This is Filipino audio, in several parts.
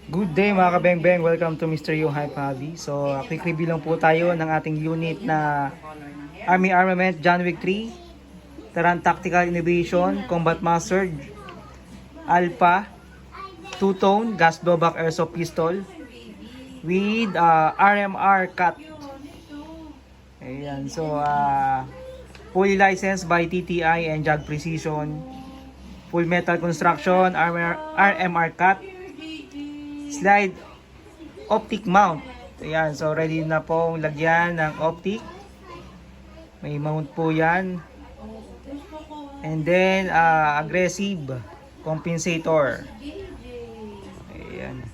Good day mga kabeng-beng, welcome to Mr. Yung Hype Hobby. So, quick review lang po tayo ng ating unit na Army Armament John Wick 3, Taran Tactical Innovation, Combat Master, Alpha, Two-Tone, Gas Blowback Airsoft Pistol, with RMR Cut. Ayan, so, fully licensed by TTI and JAG Precision, full metal construction, RMR Cut, slide optic mount. Ayan, so ready na pong lagyan ng optic. May mount po yan. And then aggressive compensator. Ayan.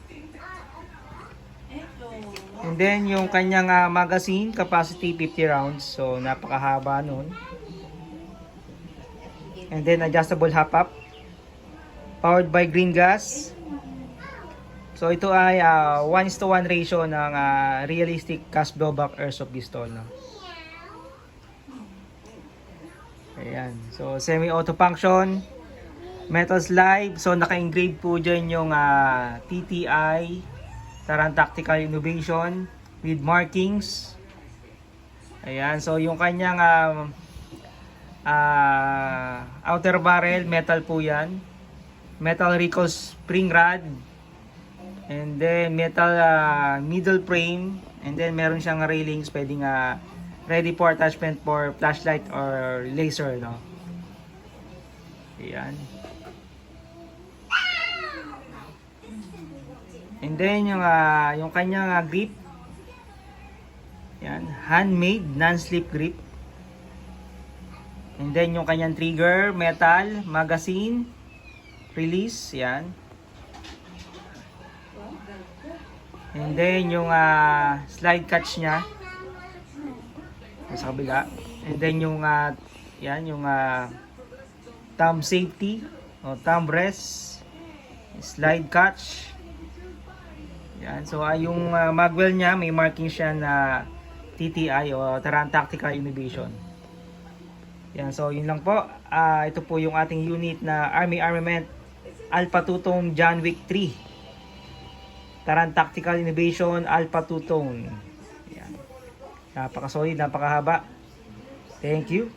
And then yung kanyang magazine capacity 50 rounds. So napakahaba nun. And then adjustable hop-up. Powered by green gas. So ito ay 1:1 ratio ng realistic gas blowback airsoft pistol, no? Ayan. So semi-auto function, metal slide. So naka-engrave po dyan yung TTI Taran Tactical Innovation with markings. Ayan. So yung kanyang outer barrel, metal po yan. Metal recoil spring rod. And then metal middle frame, and then meron siyang railings pwedeng ready for attachment for flashlight or laser, no. Ayan. And then yung kanyang grip. Ayan, handmade non-slip grip. And then yung kanyang trigger, metal, magazine, release, yan. And then yung slide catch niya sa kabila. And then yung yan yung thumb safety o thumb rest, slide catch. Yan, so yung magwell niya may marking siya na TTI o Taran Tactical Innovation. Yan, so yun lang po. Ito po yung ating unit na Army Armament Alpha Two-Tone John Wick 3. Taran Tactical Innovation Alpha Two-Tone. Napaka-solid, napakahaba. Thank you.